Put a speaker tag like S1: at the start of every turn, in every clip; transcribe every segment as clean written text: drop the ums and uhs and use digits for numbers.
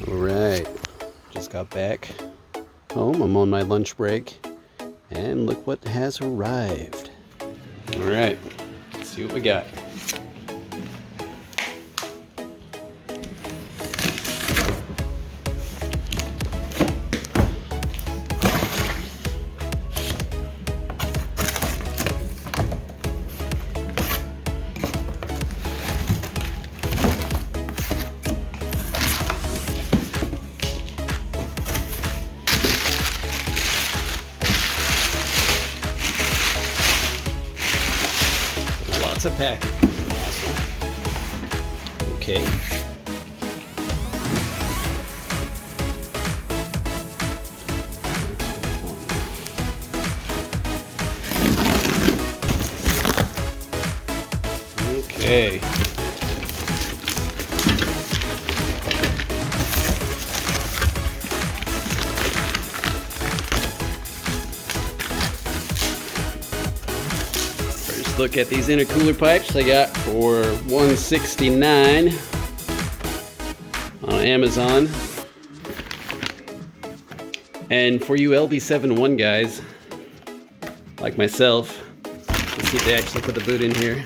S1: Alright, just got back home. I'm on my lunch break, and look what has arrived. Alright, let's see what we got. Lots of packing. Awesome. Okay. Okay. Look at these intercooler pipes I got for $169 on Amazon. And for you LB7 guys like myself, let's see if they actually put the boot in here.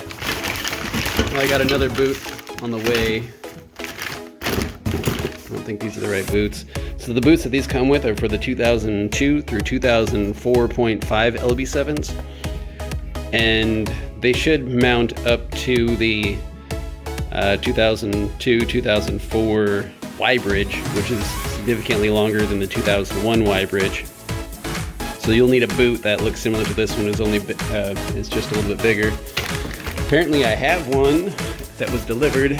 S1: Well, I got another boot on the way. I don't think these are the right boots. So the boots that these come with are for the 2002 through 2004.5 LB7s. And they should mount up to the 2002-2004 Y bridge, which is significantly longer than the 2001 Y bridge. So you'll need a boot that looks similar to this one, is just a little bit bigger. Apparently I have one that was delivered,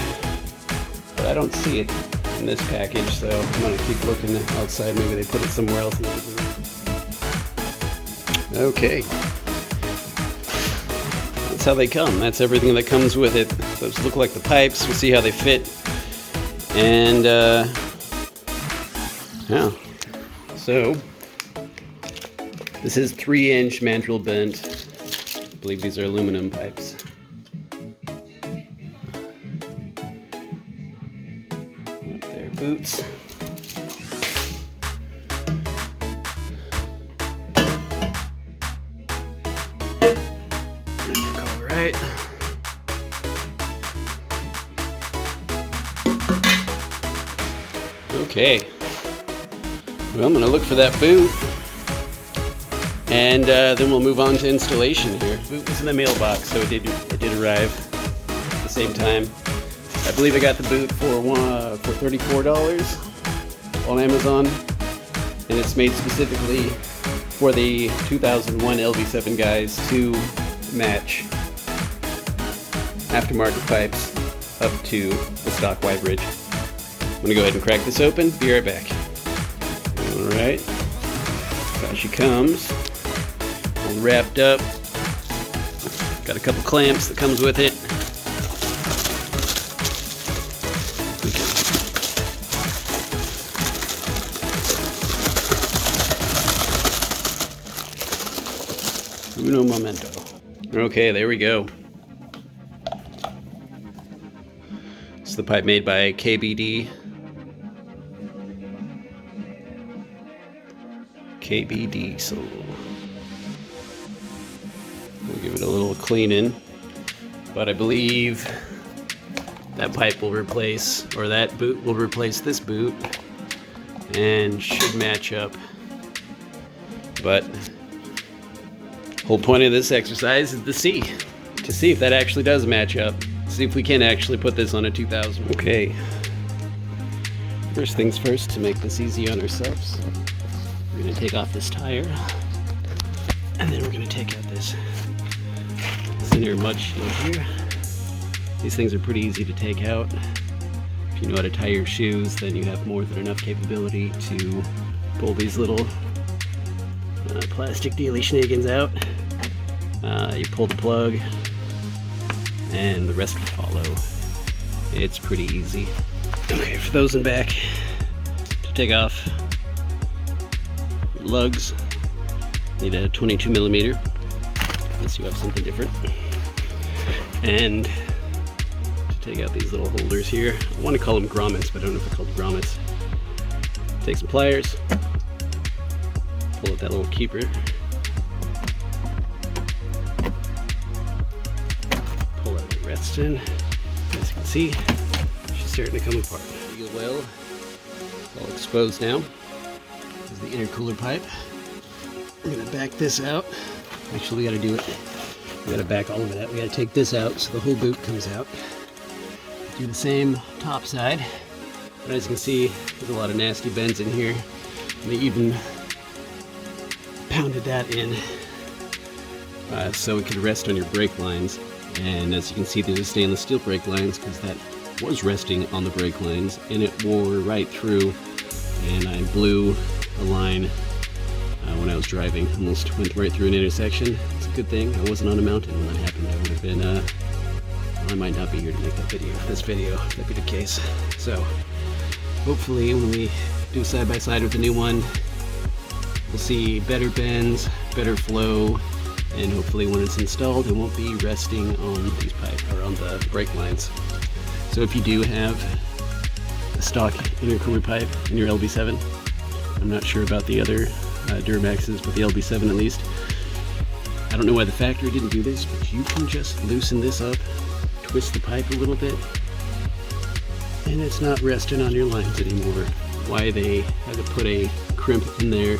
S1: but I don't see it in this package, so I'm gonna keep looking outside. Maybe they put it somewhere else in the room. Okay. That's how they come. That's everything that comes with it. Those look like the pipes. We'll see how they fit. And yeah. So this is 3-inch mandrel-bent. I believe these are aluminum pipes. They're boots. Right. Okay. Well, I'm going to look for that boot, and then we'll move on to installation here. The boot was in the mailbox, so it did arrive at the same time. I believe I got the boot for $34 on Amazon, and it's made specifically for the 2001 LB7 guys to match aftermarket pipes up to the stock Y bridge. I'm gonna go ahead and crack this open. Be right back. Alright. Out she comes. All wrapped up. Got a couple clamps that comes with it. Uno momento. Okay, there we go. It's the pipe made by KBD. So we'll give it a little cleaning. But I believe that pipe will replace, or that boot will replace this boot, and should match up. But whole point of this exercise is to see if that actually does match up. See if we can actually put this on a 2000. Okay. First things first, to make this easy on ourselves, we're going to take off this tire, and then we're going to take out this inner mud shield here. These things are pretty easy to take out. If you know how to tie your shoes, then you have more than enough capability to pull these little plastic dealy schniggins out. You pull the plug, and the rest will follow. It's pretty easy. Okay, for those in back, to take off lugs, need a 22mm, unless you have something different. And to take out these little holders here, I want to call them grommets, but I don't know if they're called grommets. Take some pliers, pull out that little keeper, pull out the rest in. As you can see, she's starting to come apart. Well, all exposed now. This is the intercooler pipe. I'm gonna back this out. Actually, we gotta do it. We gotta back all of it out. We gotta take this out so the whole boot comes out. Do the same top side. But as you can see, there's a lot of nasty bends in here. And they even pounded that in so it could rest on your brake lines. And as you can see, these are stainless steel brake lines because that was resting on the brake lines, and it wore right through, and I blew a line when I was driving. Almost went right through an intersection. It's a good thing I wasn't on a mountain when that happened. I would have been, well, I might not be here to make this video, if that'd be the case. So hopefully when we do side by side with the new one, we'll see better bends, better flow, and hopefully when it's installed, it won't be resting on these pipes or on the brake lines. So if you do have a stock intercooler pipe in your LB7, I'm not sure about the other Duramaxes, but the LB7 at least, I don't know why the factory didn't do this, but you can just loosen this up, twist the pipe a little bit, and it's not resting on your lines anymore. Why they had to put a crimp in there,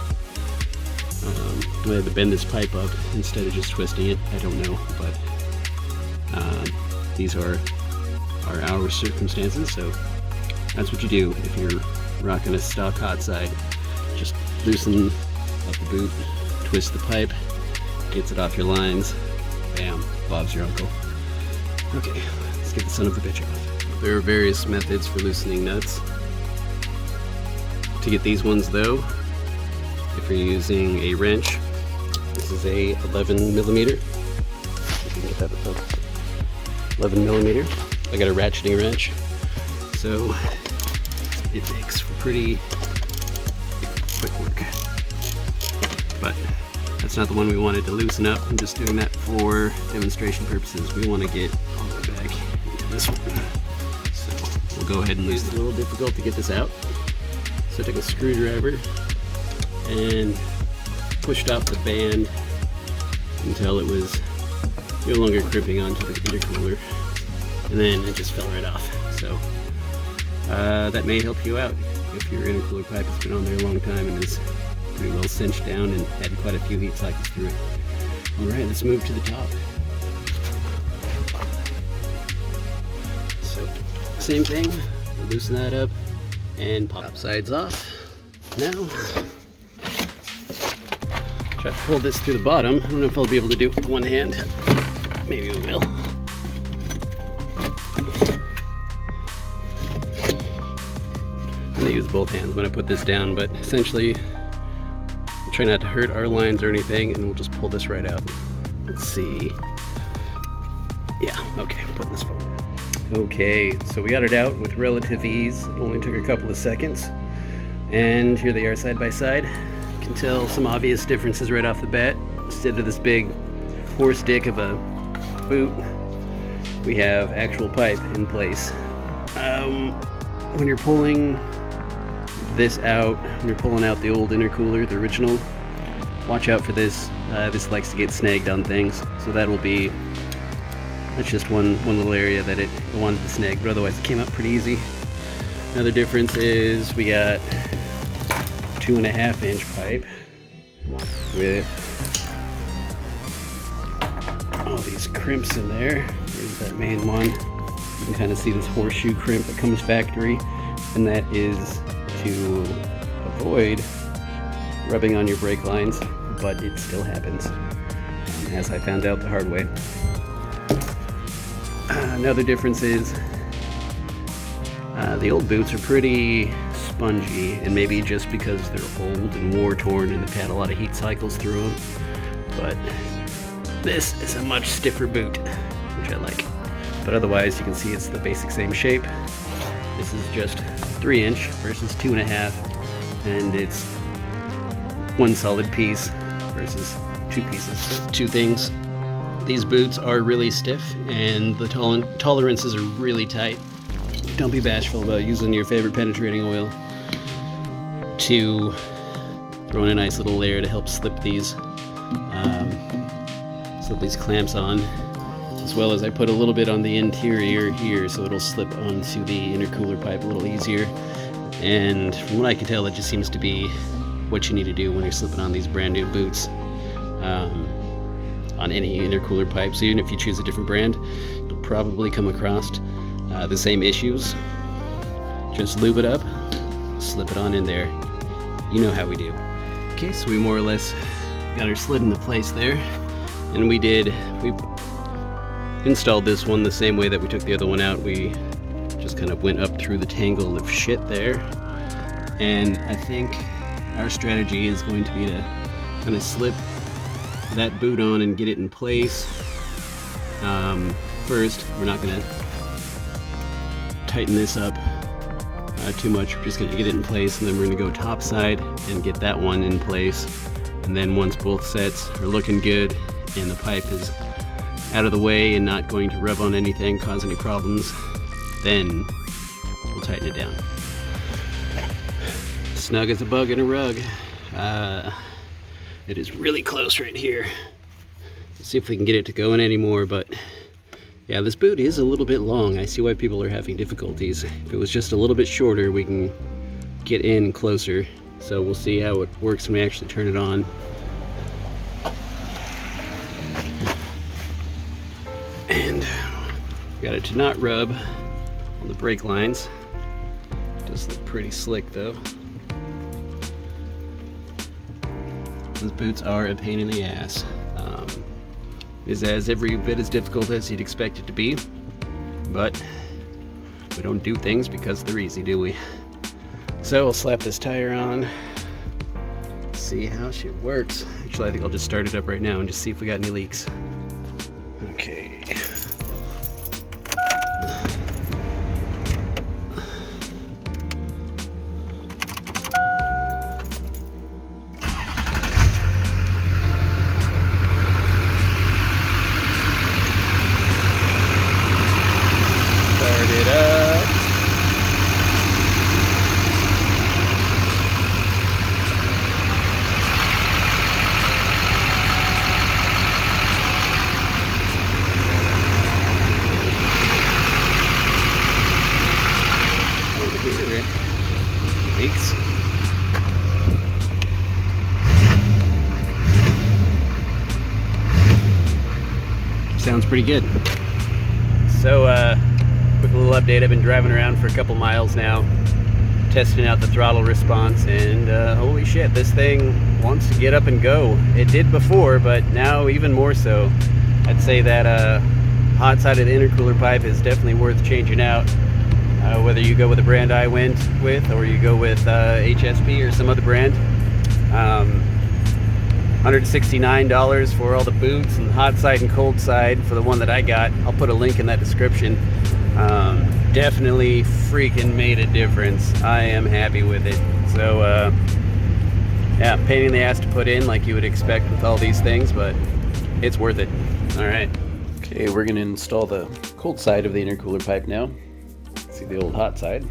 S1: they had to bend this pipe up instead of just twisting it, I don't know, but these are our circumstances, so that's what you do if you're rocking a stock hot side. Just loosen up the boot, twist the pipe, gets it off your lines, bam, Bob's your uncle. Okay, let's get the son of a bitch off. There are various methods for loosening nuts. To get these ones though, if you're using a wrench, this is a 11 millimeter. You can get that 11 millimeter. I got a ratcheting wrench, so it makes for pretty quick work. But that's not the one we wanted to loosen up. I'm just doing that for demonstration purposes. We want to get all the way back into this one. So we'll go ahead and lose it. It's a little difficult to get this out. So I took a screwdriver and pushed off the band until it was no longer crimping onto the intercooler. And then it just fell right off. So that may help you out if your intercooler pipe has been on there a long time and is pretty well cinched down and had quite a few heat cycles through it. Alright, let's move to the top. So, same thing, loosen that up and pop sides off. Now, try to pull this through the bottom. I don't know if I'll be able to do it with one hand. Maybe we will. I'm going to use both hands when I put this down, but essentially try not to hurt our lines or anything, and we'll just pull this right out. Let's see. Yeah, okay, put this forward. Okay, so we got it out with relative ease. It only took a couple of seconds. And here they are side by side. You can tell some obvious differences right off the bat. Instead of this big horse dick of a boot, we have actual pipe in place. When you're pulling this out, when you're pulling out the old intercooler, the original, watch out for this. This likes to get snagged on things, so that's just one little area that it wanted to snag, but otherwise it came out pretty easy. Another difference is we got 2.5 inch pipe with all these crimps in there. There's that main one. You can kind of see this horseshoe crimp that comes factory, and that is to avoid rubbing on your brake lines, but it still happens, as I found out the hard way. Another difference is the old boots are pretty spongy, and maybe just because they're old and war-torn and they've had a lot of heat cycles through them, but this is a much stiffer boot, which I like. But otherwise you can see it's the basic same shape. This is just 3 inch versus 2.5, and it's one solid piece versus two pieces. Two things: these boots are really stiff and the tolerances are really tight. Don't be bashful about using your favorite penetrating oil. to throw in a nice little layer to help slip these clamps on, as well as I put a little bit on the interior here so it'll slip onto the intercooler pipe a little easier. And from what I can tell, it just seems to be what you need to do when you're slipping on these brand new boots on any intercooler pipe. So even if you choose a different brand, you'll probably come across the same issues. Just lube it up, slip it on in there. You know how we do. Okay, so we more or less got her slid into place there, and we installed this one the same way that we took the other one out. We just kind of went up through the tangle of shit there, and I think our strategy is going to be to kind of slip that boot on and get it in place. First, we're not going to tighten this up too much. We're just going to get it in place, and then we're going to go top side and get that one in place. And then once both sets are looking good and the pipe is out of the way and not going to rub on anything, cause any problems, then we'll tighten it down. Snug as a bug in a rug. It is really close right here. Let's see if we can get it to go in anymore, but yeah, this boot is a little bit long. I see why people are having difficulties. If it was just a little bit shorter, we can get in closer. So we'll see how it works when we actually turn it on. And got it to not rub on the brake lines. Does look pretty slick though. Those boots are a pain in the ass. Is as every bit as difficult as you'd expect it to be, but we don't do things because they're easy, do we? So we'll slap this tire on, see how shit works. Actually, I think I'll just start it up right now and just see if we got any leaks. Okay. Start it up. Leaks. Sounds pretty good. So, quick little update. I've been driving around for a couple miles now, testing out the throttle response, and holy shit, this thing wants to get up and go. It did before, but now even more so. I'd say that hot side of the intercooler pipe is definitely worth changing out. Whether you go with the brand I went with or you go with HSP or some other brand. $169 for all the boots and hot side and cold side for the one that I got. I'll put a link in that description. Definitely freaking made a difference. I am happy with it. So yeah, pain in the ass to put in like you would expect with all these things, but it's worth it. All right. Okay, we're gonna install the cold side of the intercooler pipe now. See the old hot side.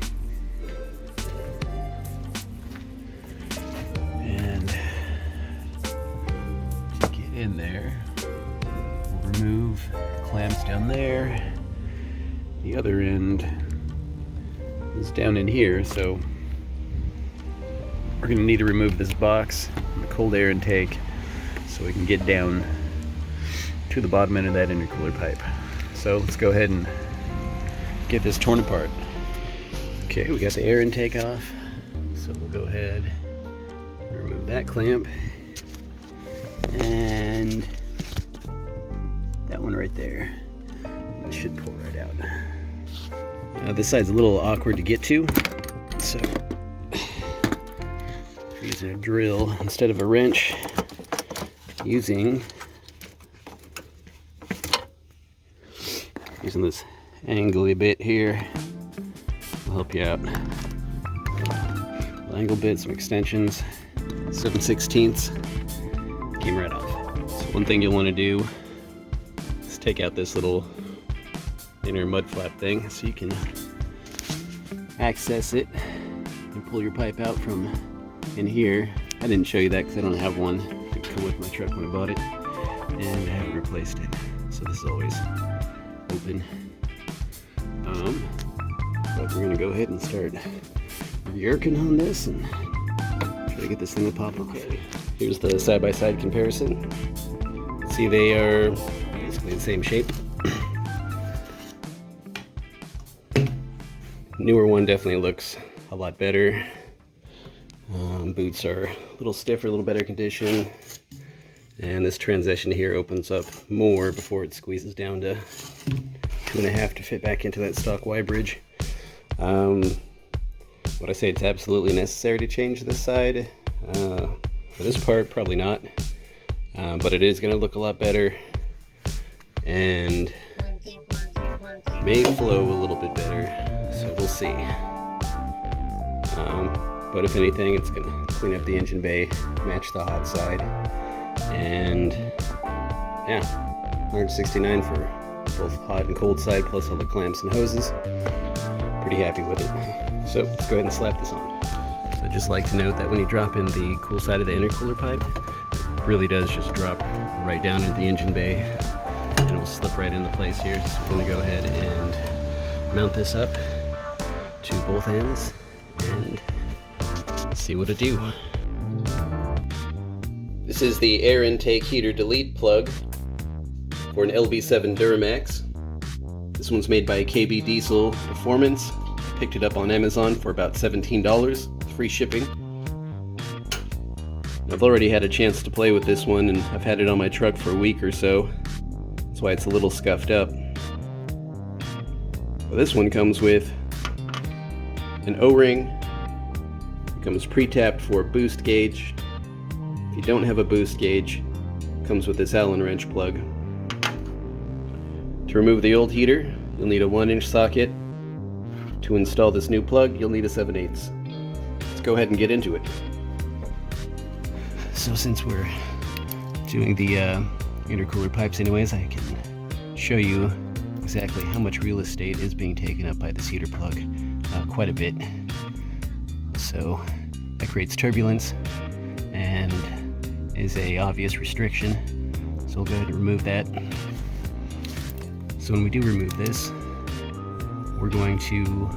S1: And to get in there, we'll remove the clamps down there. The other end is down in here, so we're going to need to remove this box and the cold air intake so we can get down to the bottom end of that intercooler pipe. So let's go ahead and get this torn apart. Okay, we got the air intake off, so we'll go ahead and remove that clamp and that one right there. That should pull right out. This side's a little awkward to get to, so using a drill instead of a wrench, using this angly bit here will help you out. Angle bit, some extensions, 7/16 came right off. So one thing you'll want to do is take out this little inner mud flap thing so you can access it and pull your pipe out from in here. I didn't show you that because I don't have one to come with my truck when I bought it, and I haven't replaced it, so this is always open. But we're gonna go ahead and start yerking on this and try to get this thing to pop. Okay, here's the side-by-side comparison. See, they are basically the same shape. Newer one definitely looks a lot better. Boots are a little stiffer, a little better condition, and this transition here opens up more before it squeezes down to 2.5 to fit back into that stock Y bridge. Would I say it's absolutely necessary to change this side? For this part, probably not, but it is going to look a lot better and may flow a little bit better, so we'll see. But if anything, it's going to clean up the engine bay, match the hot side, and yeah, $169 for both hot and cold side, plus all the clamps and hoses. Pretty happy with it. So let's go ahead and slap this on. So I'd just like to note that when you drop in the cool side of the intercooler pipe, it really does just drop right down into the engine bay, and it will slip right into place here. So I'm going to go ahead and mount this up to both ends and see what it do. This is the air intake heater delete plug for an LB7 Duramax. This one's made by KB Diesel Performance. I picked it up on Amazon for about $17, free shipping. I've already had a chance to play with this one, and I've had it on my truck for a week or so. That's why it's a little scuffed up. Well, this one comes with an O-ring. It comes pre-tapped for a boost gauge. If you don't have a boost gauge, it comes with this Allen wrench plug. To remove the old heater, you'll need a 1-inch socket. To install this new plug, you'll need a 7/8. Let's go ahead and get into it. So since we're doing the intercooler pipes anyways, I can show you exactly how much real estate is being taken up by this heater plug. Quite a bit. So that creates turbulence and is a obvious restriction. So we'll go ahead and remove that. So when we do remove this, we're going to,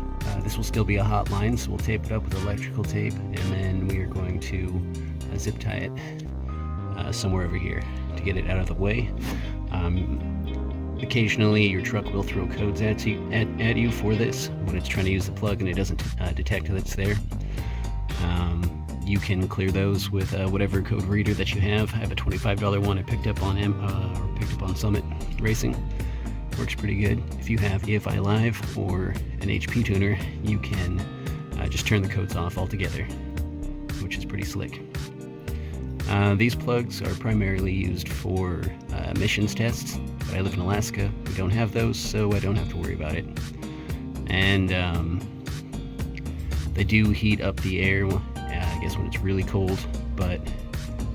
S1: this will still be a hot line, so we'll tape it up with electrical tape, and then we are going to zip tie it somewhere over here to get it out of the way. Occasionally your truck will throw codes at you for this when it's trying to use the plug and it doesn't detect that it's there. You can clear those with whatever code reader that you have. I have a $25 one I picked up on Summit Racing. Works pretty good. If you have EFI Live or an HP tuner, you can just turn the codes off altogether, which is pretty slick. These plugs are primarily used for emissions tests, but I live in Alaska. We don't have those, so I don't have to worry about it. And they do heat up the air, I guess when it's really cold, but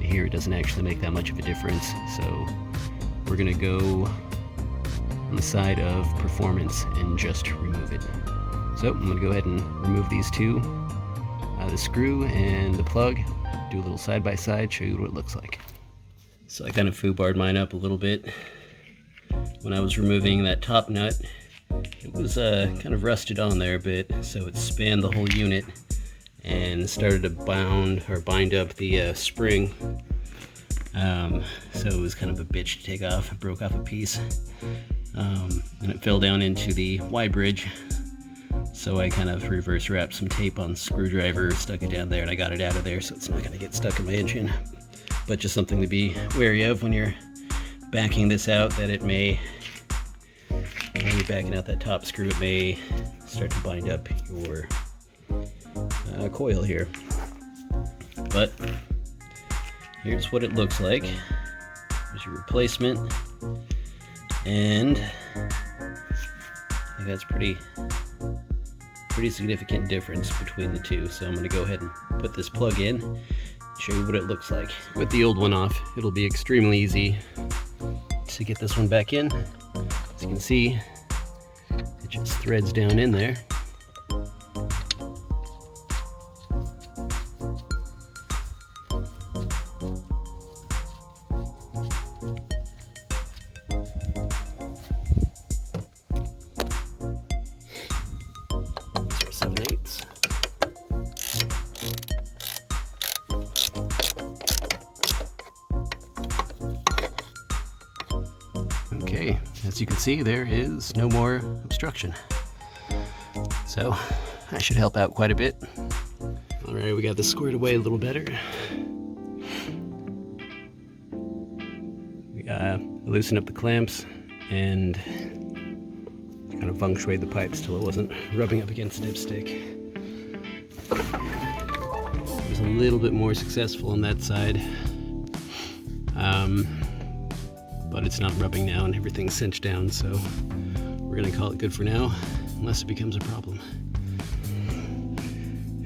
S1: here it doesn't actually make that much of a difference. So we're gonna go on the side of performance and just remove it. So I'm gonna go ahead and remove these two, the screw and the plug, do a little side by side, show you what it looks like. So I kind of foobarred mine up a little bit. When I was removing that top nut, it was kind of rusted on there a bit, so it spanned the whole unit and started to bind up the spring. So it was kind of a bitch to take off. It broke off a piece, and it fell down into the Y bridge. So I kind of reverse wrapped some tape on the screwdriver, stuck it down there, and I got it out of there, so it's not going to get stuck in my engine. But just something to be wary of when you're backing this out, that it may, when you're backing out that top screw, it may start to bind up your coil here. But here's what it looks like. There's your replacement, and I think that's pretty significant difference between the two. So I'm going to go ahead and put this plug in, show you what it looks like. With the old one off, it'll be extremely easy to get this one back in. As you can see, it just threads down in there. as you can see, there is no more obstruction. So that should help out quite a bit. All right, we got this squared away a little better. We loosened up the clamps and kind of feng shuied the pipes till it wasn't rubbing up against the dipstick. It was a little bit more successful on that side, but it's not rubbing now and everything's cinched down, so we're gonna call it good for now, unless it becomes a problem.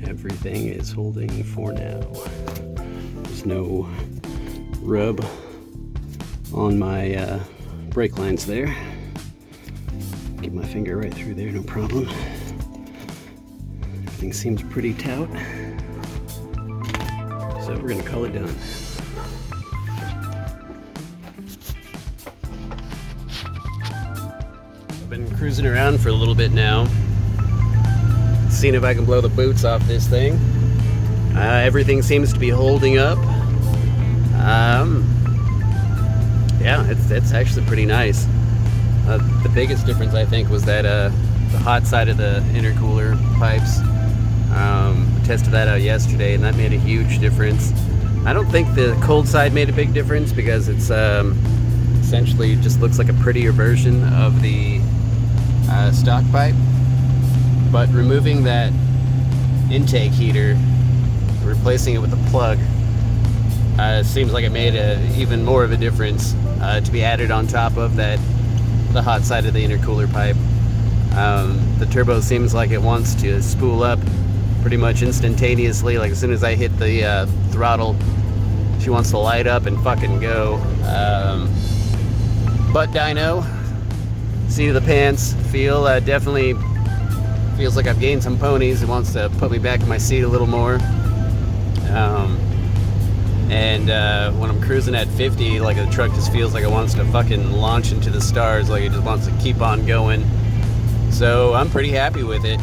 S1: Everything is holding for now. There's no rub on my brake lines there. Get my finger right through there, no problem. Everything seems pretty taut. So we're gonna call it done. I've been cruising around for a little bit now, seeing if I can blow the boots off this thing. Everything seems to be holding up. Yeah, it's actually pretty nice. The biggest difference, I think, was that the hot side of the intercooler pipes. Tested that out yesterday, and that made a huge difference. I don't think the cold side made a big difference because it's essentially just looks like a prettier version of the stock pipe. But removing that intake heater, replacing it with a plug, seems like it made even more of a difference to be added on top of the hot side of the intercooler pipe. The turbo seems like it wants to spool up pretty much instantaneously. Like as soon as I hit the throttle, she wants to light up and fucking go. But dyno, seat of the pants feel definitely feels like I've gained some ponies. It wants to put me back in my seat a little more. When I'm cruising at 50, like the truck just feels like it wants to fucking launch into the stars, like it just wants to keep on going. So I'm pretty happy with it.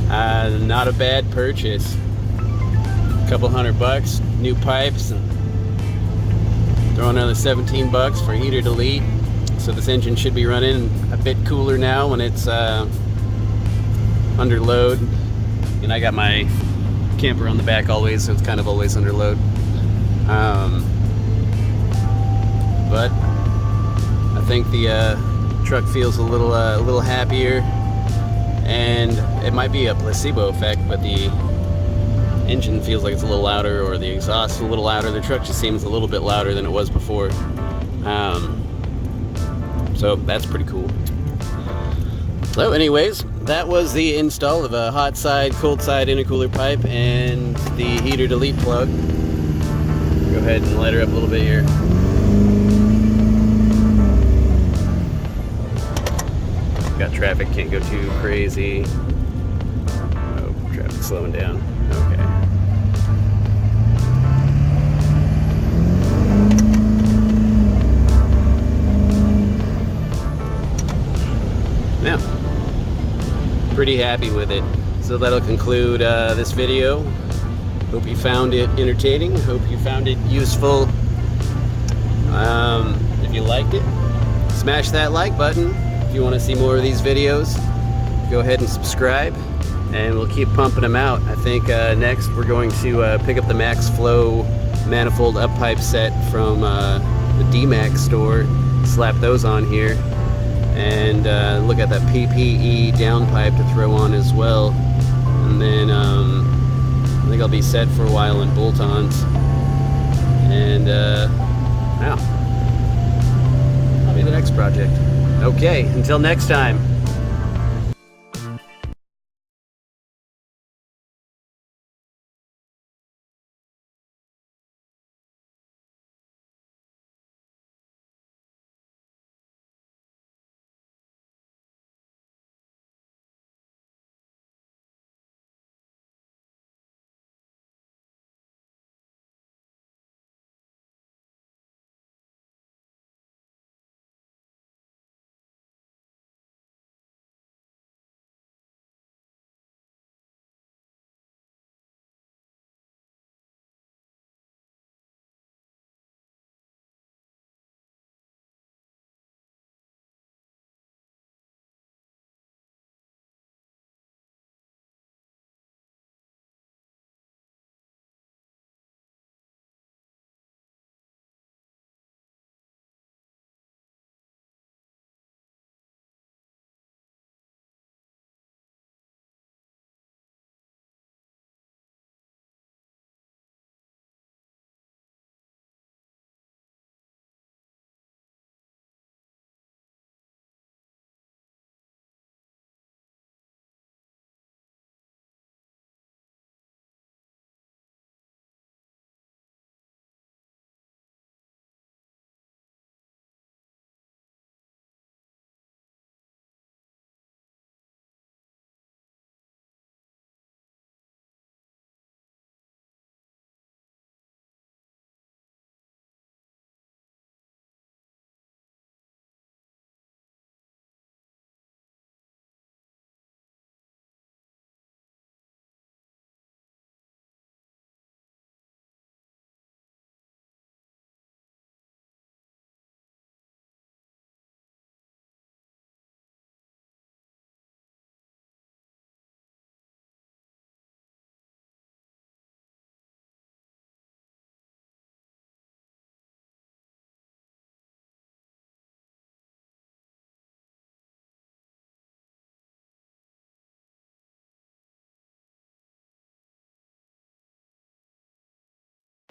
S1: Not a bad purchase. A couple $100, new pipes, and throw another $17 for heater delete. So this engine should be running a bit cooler now when it's under load. And I got my camper on the back always, so it's kind of always under load. But I think the truck feels a little happier, and it might be a placebo effect, but the engine feels like it's a little louder, or the exhaust is a little louder. The truck just seems a little bit louder than it was before. So that's pretty cool. So anyways, that was the install of a hot side, cold side intercooler pipe and the heater delete plug. Go ahead and light her up a little bit here. Got traffic, can't go too crazy. Oh, traffic's slowing down. Okay. Now, pretty happy with it. So that'll conclude this video. Hope you found it entertaining. Hope you found it useful. If you liked it, smash that like button. If you want to see more of these videos, go ahead and subscribe, and we'll keep pumping them out. I think next we're going to pick up the Max Flow manifold up pipe set from the D-Max store, slap those on here, and look at that PPE downpipe to throw on as well. And then I think I'll be set for a while in bolt-ons. And now, that'll be the next project. Okay, until next time.